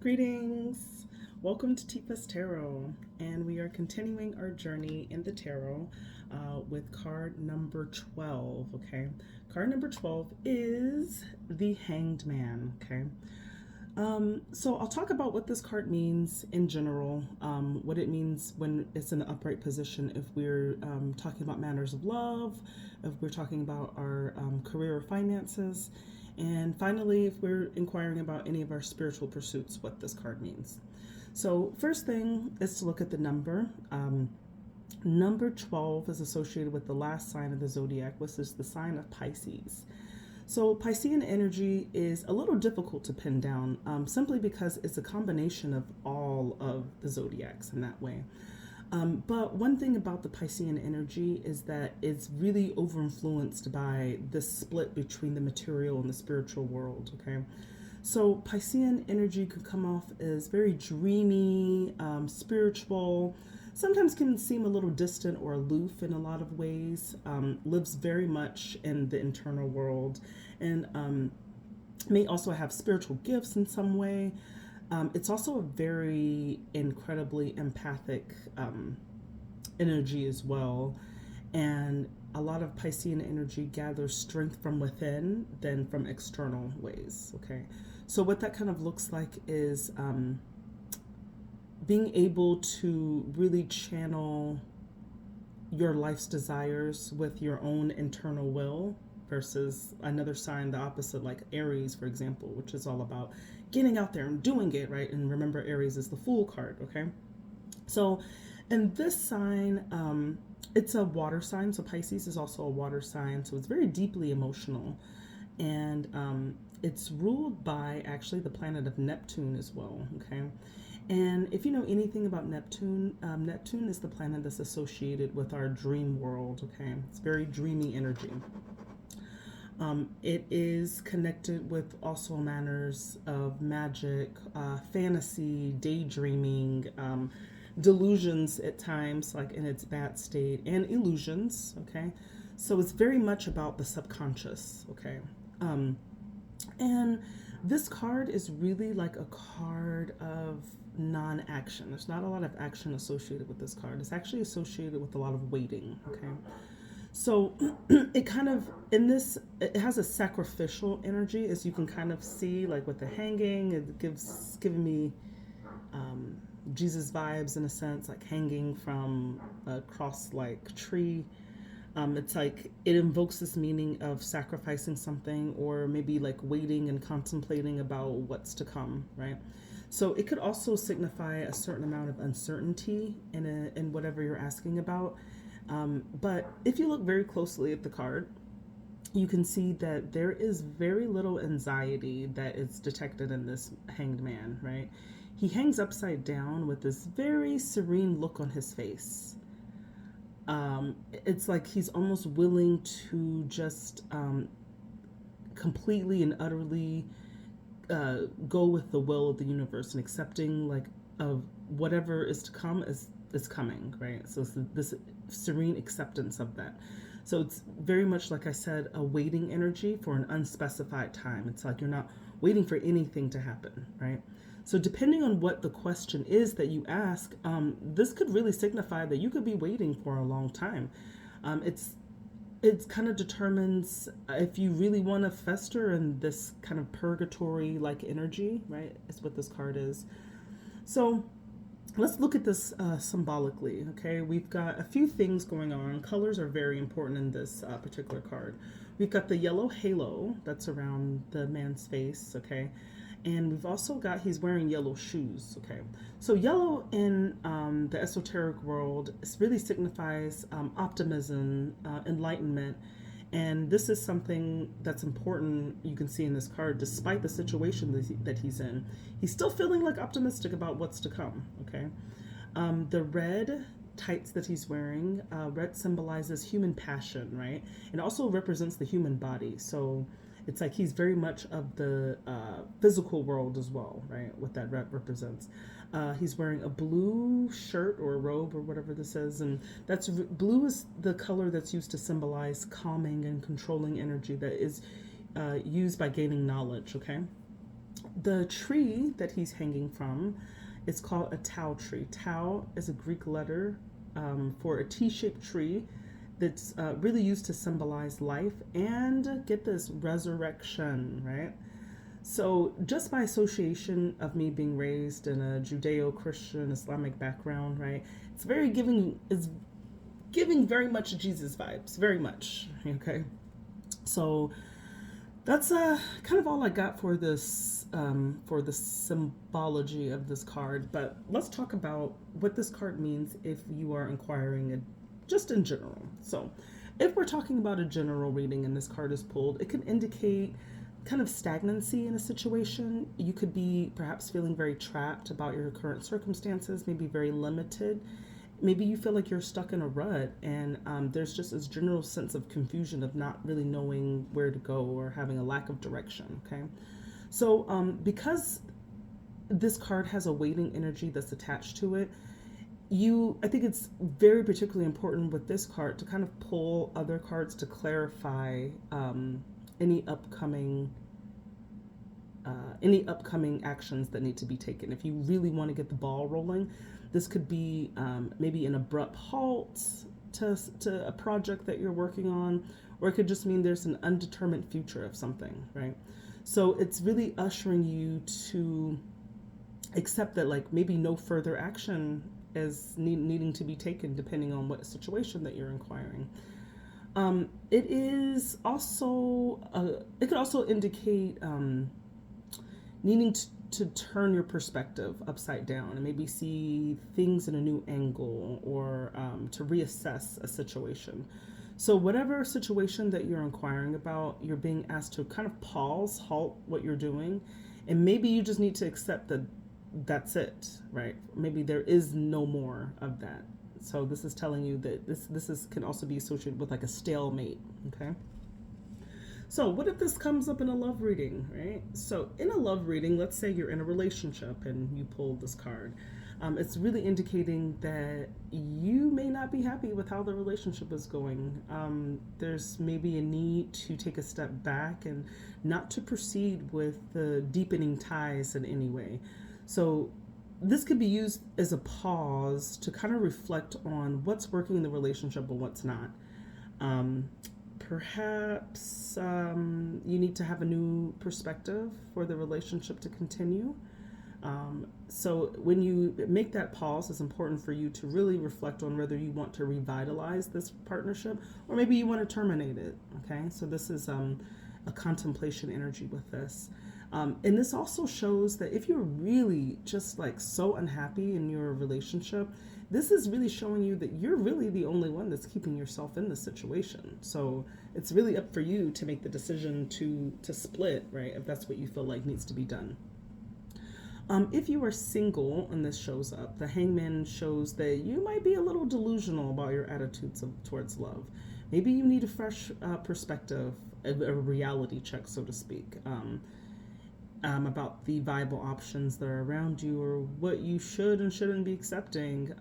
Greetings! Welcome to Tifa's Tarot, and we are continuing our journey in the tarot with card number 12. Okay, card number 12 is the Hanged Man. Okay, so I'll talk about what this card means in general, what it means when it's in the upright position, if we're talking about matters of love, if we're talking about our career or finances, and finally, if we're inquiring about any of our spiritual pursuits, what this card means. So first thing is to look at the number. Number 12 is associated with the last sign of the zodiac, which is the sign of Pisces. So Piscean energy is a little difficult to pin down, simply because it's a combination of all of the zodiacs in that way. But one thing about the Piscean energy is that it's really over-influenced by this split between the material and the spiritual world, okay? So Piscean energy could come off as very dreamy, spiritual, sometimes can seem a little distant or aloof in a lot of ways, lives very much in the internal world, and may also have spiritual gifts in some way. It's also a very incredibly empathic energy as well. And a lot of Piscean energy gathers strength from within than from external ways. Okay. So what that kind of looks like is being able to really channel your life's desires with your own internal will versus another sign, the opposite, like Aries, for example, which is all about getting out there and doing it, right? And remember, Aries is the Fool card, okay? So in this sign, it's a water sign. So Pisces is also a water sign. So it's very deeply emotional. And it's ruled by actually the planet of Neptune as well, okay? And if you know anything about Neptune, Neptune is the planet that's associated with our dream world, okay? It's very dreamy energy. It is connected with also manners of magic, fantasy, daydreaming, delusions at times, like in its bad state, and illusions, okay? So it's very much about the subconscious, okay? And this card is really like a card of non-action. There's not a lot of action associated with this card. It's actually associated with a lot of waiting, okay? So it kind of, in this, it has a sacrificial energy, as you can kind of see, like with the hanging, giving me Jesus vibes in a sense, like hanging from a cross-like tree. It's like it invokes this meaning of sacrificing something, or maybe like waiting and contemplating about what's to come, right? So it could also signify a certain amount of uncertainty in whatever you're asking about. But if you look very closely at the card, you can see that there is very little anxiety that is detected in this hanged man, right? He hangs upside down with this very serene look on his face. It's like he's almost willing to just completely and utterly go with the will of the universe and accepting like of whatever is to come is coming, right? So it's this serene acceptance of that. So it's very much, like I said, a waiting energy for an unspecified time. It's like you're not waiting for anything to happen, right? So depending on what the question is that you ask, this could really signify that you could be waiting for a long time. It kind of determines if you really want to fester in this kind of purgatory like energy, right? Is what this card is. So let's look at this symbolically, okay? We've got a few things going on. Colors are very important in this particular card. We've got the yellow halo that's around the man's face, okay? And we've also got, he's wearing yellow shoes, okay? So yellow in the esoteric world really signifies optimism, enlightenment, and this is something that's important, you can see in this card, despite the situation that he's in. He's still feeling like optimistic about what's to come, okay? The red tights that he's wearing, red symbolizes human passion, right? It also represents the human body. So it's like he's very much of the physical world as well, right? What that represents. He's wearing a blue shirt or a robe or whatever this is, and that's blue is the color that's used to symbolize calming and controlling energy that is used by gaining knowledge. Okay, The tree that he's hanging from is called a tau tree. Tau is a Greek letter for a T-shaped tree that's really used to symbolize life and, get this, resurrection, right? So, just by association of me being raised in a Judeo-Christian Islamic background, right? It's giving very much Jesus vibes, very much. Okay, so that's kind of all I got for the symbology of this card. But let's talk about what this card means if you are inquiring just in general. So, if we're talking about a general reading and this card is pulled, it can indicate kind of stagnancy in a situation. You could be perhaps feeling very trapped about your current circumstances, maybe very limited. Maybe you feel like you're stuck in a rut, and there's just this general sense of confusion of not really knowing where to go or having a lack of direction. Okay, so because this card has a waiting energy that's attached to it, I think it's very particularly important with this card to kind of pull other cards to clarify any upcoming actions that need to be taken. If you really want to get the ball rolling, this could be maybe an abrupt halt to a project that you're working on, or it could just mean there's an undetermined future of something, right? So it's really ushering you to accept that, like, maybe no further action is needing to be taken depending on what situation that you're inquiring. It is also it could also indicate needing to turn your perspective upside down and maybe see things in a new angle, or to reassess a situation. So whatever situation that you're inquiring about, you're being asked to kind of halt what you're doing, and maybe you just need to accept that that's it, right? Maybe there is no more of that. So this is telling you that this can also be associated with like a stalemate, okay? So what if this comes up in a love reading, right? So in a love reading, let's say you're in a relationship and you pulled this card. It's really indicating that you may not be happy with how the relationship is going. There's maybe a need to take a step back and not to proceed with the deepening ties in any way. So this could be used as a pause to kind of reflect on what's working in the relationship and what's not. Perhaps you need to have a new perspective for the relationship to continue. So when you make that pause, it's important for you to really reflect on whether you want to revitalize this partnership or maybe you want to terminate it. Okay, so this is a contemplation energy with this. And this also shows that if you're really just like so unhappy in your relationship, this is really showing you that you're really the only one that's keeping yourself in this situation. So it's really up for you to make the decision to split, right? If that's what you feel like needs to be done. If you are single and this shows up, the Hangman shows that you might be a little delusional about your attitudes towards love. Maybe you need a fresh perspective, a reality check, so to speak, about the viable options that are around you or what you should and shouldn't be accepting.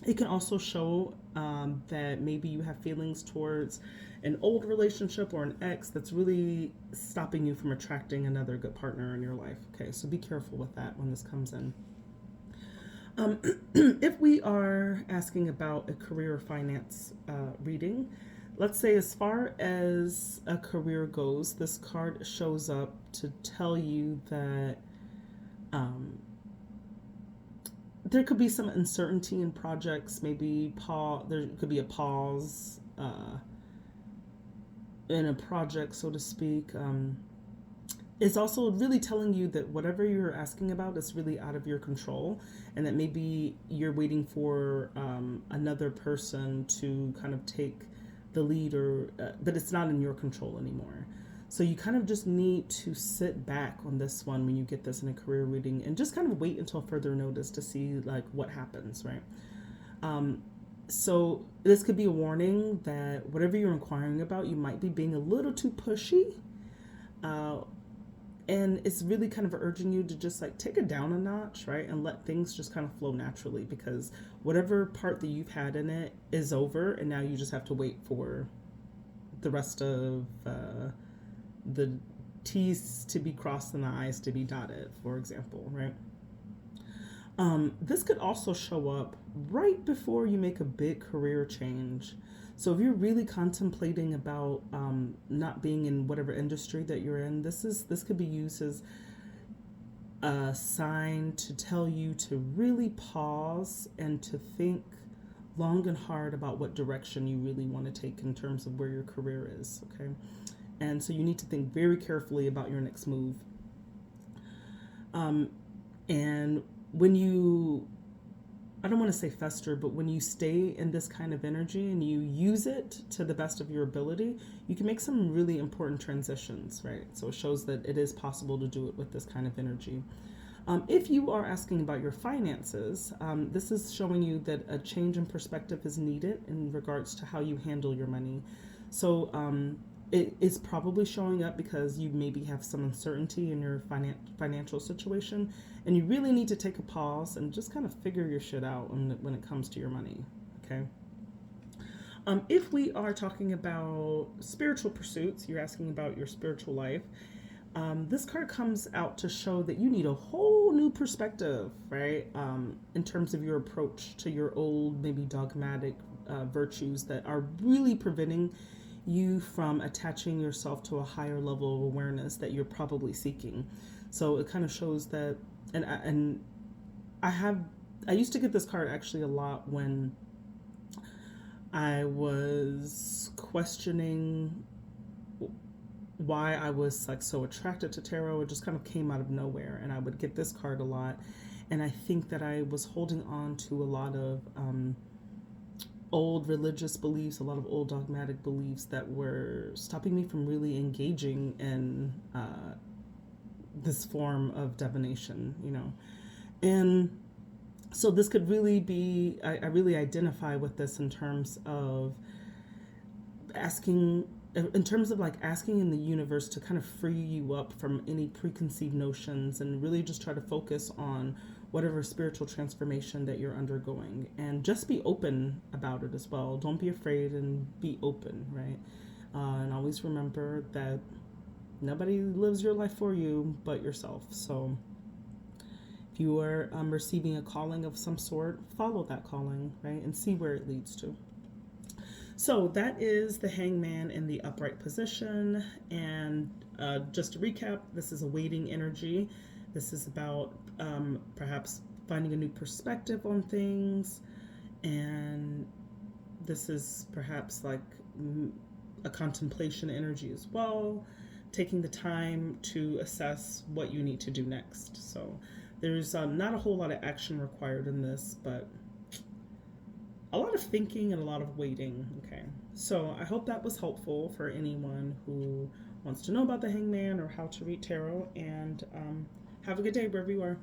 It can also show that maybe you have feelings towards an old relationship or an ex that's really stopping you from attracting another good partner in your life. Okay, so be careful with that when this comes in. If we are asking about a career or finance reading, let's say as far as a career goes, this card shows up to tell you that there could be some uncertainty in projects, maybe there could be a pause in a project, so to speak. It's also really telling you that whatever you're asking about is really out of your control, and that maybe you're waiting for another person to kind of take the lead, but it's not in your control anymore. So you kind of just need to sit back on this one when you get this in a career reading and just kind of wait until further notice to see like what happens, right? So this could be a warning that whatever you're inquiring about, you might be being a little too pushy. And it's really kind of urging you to just like take it down a notch, right? And let things just kind of flow naturally, because whatever part that you've had in it is over, and now you just have to wait for the rest of the T's to be crossed and the I's to be dotted, for example, right? This could also show up right before you make a big career change. So if you're really contemplating about not being in whatever industry that you're in, this could be used as a sign to tell you to really pause and to think long and hard about what direction you really want to take in terms of where your career is, okay? And so you need to think very carefully about your next move. And when you, I don't want to say fester, but when you stay in this kind of energy and you use it to the best of your ability, you can make some really important transitions, right? So it shows that it is possible to do it with this kind of energy. If you are asking about your finances, this is showing you that a change in perspective is needed in regards to how you handle your money. So it is probably showing up because you maybe have some uncertainty in your financial situation, and you really need to take a pause and just kind of figure your shit out when it comes to your money, okay? If we are talking about spiritual pursuits, you're asking about your spiritual life, this card comes out to show that you need a whole new perspective, right? In terms of your approach to your old, maybe dogmatic virtues that are really preventing you from attaching yourself to a higher level of awareness that you're probably seeking. So it kind of shows that, and I used to get this card actually a lot when I was questioning why I was like so attracted to tarot. It just kind of came out of nowhere, and I would get this card a lot, and I think that I was holding on to a lot of old religious beliefs, a lot of old dogmatic beliefs that were stopping me from really engaging in this form of divination, you know. And so this could really be, I really identify with this in terms of asking in the universe to kind of free you up from any preconceived notions and really just try to focus on whatever spiritual transformation that you're undergoing, and just be open about it as well. Don't be afraid, and be open, right? And always remember that nobody lives your life for you but yourself. So if you are receiving a calling of some sort, follow that calling, right? And see where it leads to. So that is the Hangman in the upright position. And just to recap, this is a waiting energy. This is about perhaps finding a new perspective on things. And this is perhaps like a contemplation energy as well, taking the time to assess what you need to do next. So there's not a whole lot of action required in this, but a lot of thinking and a lot of waiting. Okay, so I hope that was helpful for anyone who wants to know about the Hangman or how to read tarot, and have a good day wherever you are.